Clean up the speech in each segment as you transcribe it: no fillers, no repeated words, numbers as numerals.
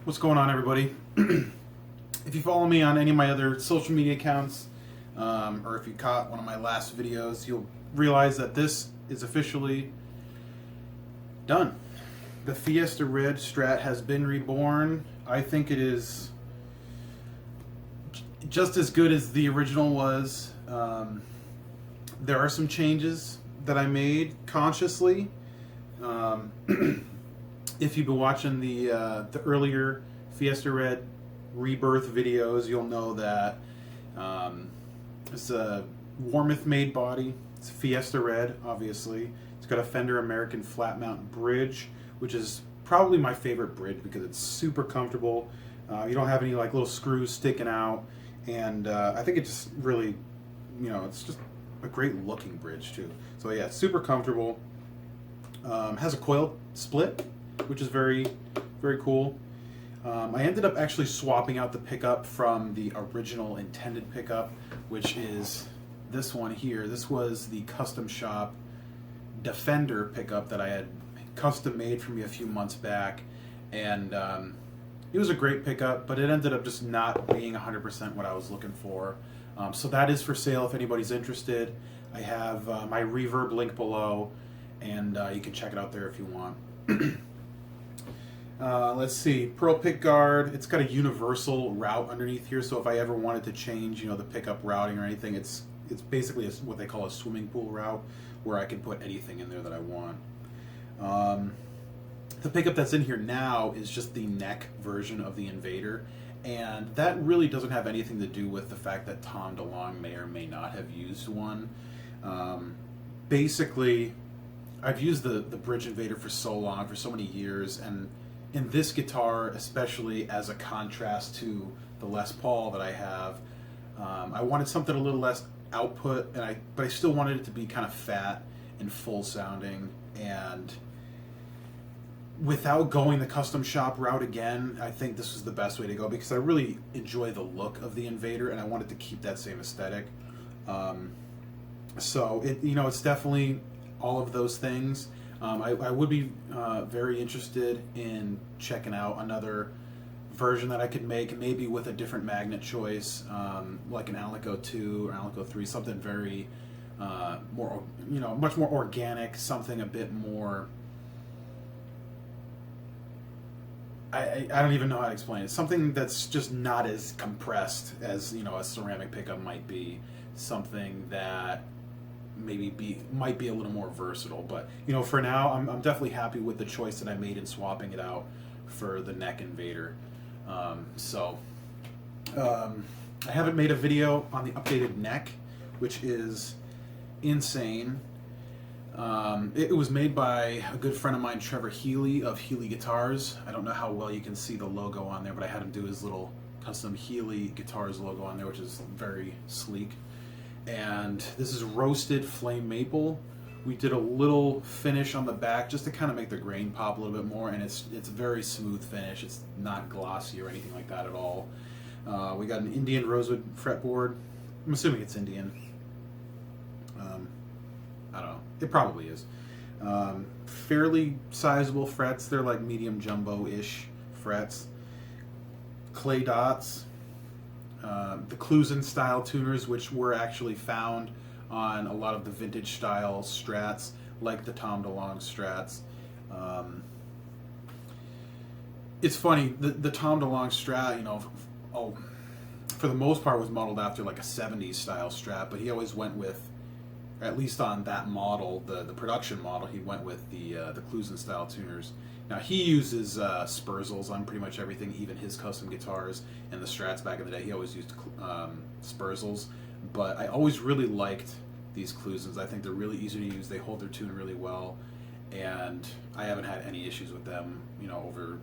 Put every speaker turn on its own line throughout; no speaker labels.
What's going on, everybody? If you follow me on any of my other social media accounts, or if you caught one of my last videos, you'll realize that this is officially done. The Fiesta Red Strat has been reborn. I think it is just as good as the original was. There are some changes that I made consciously. If you've been watching the earlier Fiesta Red Rebirth videos, you'll know that it's a Warmouth-made body. It's Fiesta Red, obviously. It's got a Fender American flat mount bridge, which is probably my favorite bridge because it's super comfortable. You don't have any like little screws sticking out, and I think it just really, you know, it's just a great looking bridge too. So yeah, it's super comfortable. Has a coil split, which is very, very cool. I ended up actually swapping out the pickup from the original intended pickup, which is this one here. This was the custom shop Defender pickup that I had custom made for me a few months back, and it was a great pickup, but it ended up just not being 100% what I was looking for. So that is for sale if anybody's interested. I have my reverb link below, and you can check it out there if you want. Let's see, Pearl pick guard. It's got a universal route underneath here, so if I ever wanted to change, you know, the pickup routing or anything, it's basically what they call a swimming pool route, where I can put anything in there that I want. The pickup that's in here now is just the neck version of the Invader, and that really doesn't have anything to do with the fact that Tom DeLonge may or may not have used one. Basically, I've used the Bridge Invader for so long, for so many years, and in this guitar, especially as a contrast to the Les Paul that I have, I wanted something a little less output, but I still wanted it to be kind of fat and full sounding, and without going the custom shop route again, I think this was the best way to go because I really enjoy the look of the Invader and I wanted to keep that same aesthetic. So it's definitely all of those things. I would be very interested in checking out another version that I could make, maybe with a different magnet choice, like an Alico 2 or Alico 3, something very more, much more organic, something a bit more. I don't even know how to explain it. Something that's just not as compressed as a ceramic pickup might be. Something that might be a little more versatile, but for now I'm definitely happy with the choice that I made in swapping it out for the neck Invader. I haven't made a video on the updated neck, which is insane. It was made by a good friend of mine, Trevor Healy of Healy Guitars. I don't know how well you can see the logo on there, but I had him do his little custom Healy Guitars logo on there, which is very sleek. And this is roasted flame maple. We did a little finish on the back just to kind of make the grain pop a little bit more, and it's a very smooth finish. It's not glossy or anything like that at all. We got an Indian rosewood fretboard. I'm assuming it's Indian. I don't know. It probably is. Fairly sizable frets. They're like medium jumbo-ish frets. Clay dots. The Clusen style tuners, which were actually found on a lot of the vintage style Strats, like the Tom DeLonge Strats. It's funny, the Tom DeLonge Strat, for the most part was modeled after like a 70s style Strat, but he always went with, at least on that model, the production model, he went with the Clusen style tuners. Now he uses Spurzels on pretty much everything, even his custom guitars and the Strats back in the day. He always used Spurzels, but I always really liked these Klusons. I think they're really easy to use. They hold their tune really well, and I haven't had any issues with them, you know, over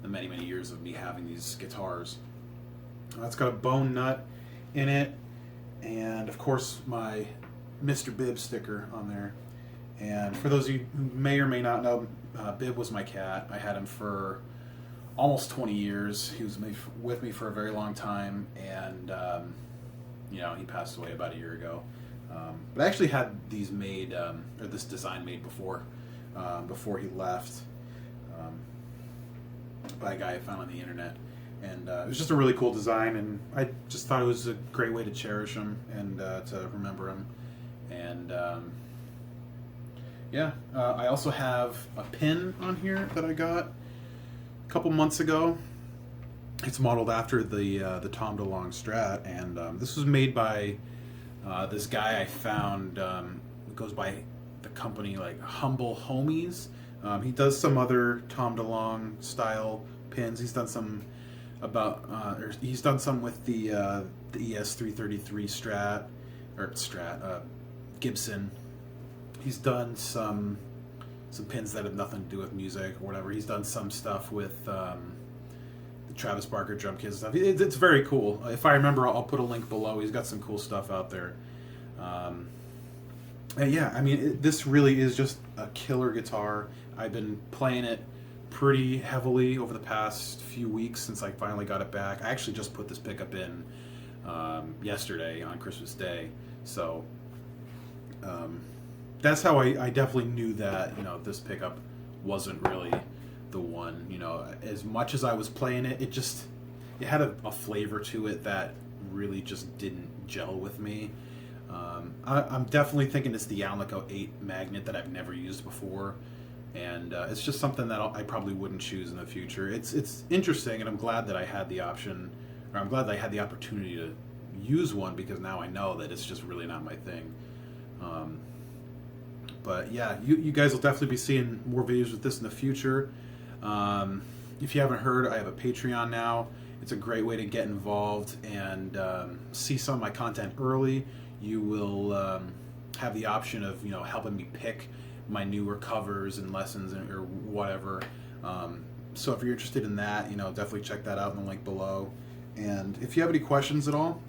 the many, many years of me having these guitars. It's got a bone nut in it, and of course my Mr. Bibb sticker on there. And for those of you who may or may not know, Bibb was my cat. I had him for almost 20 years. He was with me for a very long time, and you know, he passed away about a year ago. But I actually had these made, or this design made before he left, by a guy I found on the internet. And it was just a really cool design, and I just thought it was a great way to cherish him and to remember him. And yeah, I also have a pin on here that I got a couple months ago. It's modeled after the Tom DeLonge Strat, and this was made by this guy I found. It goes by the company like Humble Homies. He does some other Tom DeLonge style pins. He's done some he's done some with the ES333 Gibson. He's done some pins that have nothing to do with music or whatever. He's done some stuff with the Travis Barker drum kit stuff. It's very cool. If I remember, I'll put a link below. He's got some cool stuff out there. And yeah, I mean, this really is just a killer guitar. I've been playing it pretty heavily over the past few weeks since I finally got it back. I actually just put this pickup in yesterday on Christmas Day, so that's how I definitely knew that, you know, this pickup wasn't really the one. You know, as much as I was playing it, it had a flavor to it that really just didn't gel with me. I'm definitely thinking it's the Alnico 8 magnet that I've never used before, and it's just something that I probably wouldn't choose in the future. It's interesting, and I'm glad that I had the option, or I'm glad that I had the opportunity to use one, because now I know that it's just really not my thing. But yeah, you guys will definitely be seeing more videos with this in the future. If you haven't heard, I have a Patreon now. It's a great way to get involved and see some of my content early. You will have the option of, you know, helping me pick my newer covers and lessons or whatever. So if you're interested in that, you know, definitely check that out in the link below. And if you have any questions at all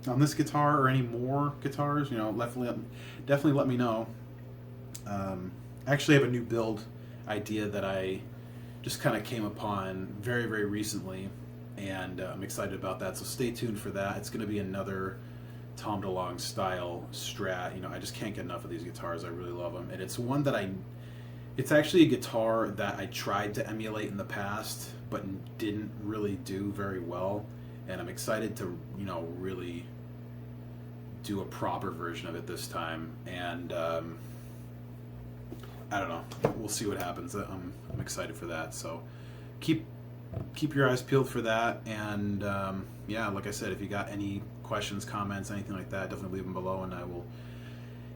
on this guitar or any more guitars, you know, definitely let me know. I actually have a new build idea that I just kind of came upon very, very recently, and I'm excited about that. So stay tuned for that. It's going to be another Tom DeLonge style Strat. You know, I just can't get enough of these guitars. I really love them, and it's one that it's actually a guitar that I tried to emulate in the past, but didn't really do very well. And I'm excited to, you know, really do a proper version of it this time. And I don't know. We'll see what happens. I'm excited for that. So keep your eyes peeled for that. And yeah, like I said, if you got any questions, comments, anything like that, definitely leave them below, and I will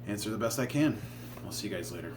answer the best I can. I'll see you guys later.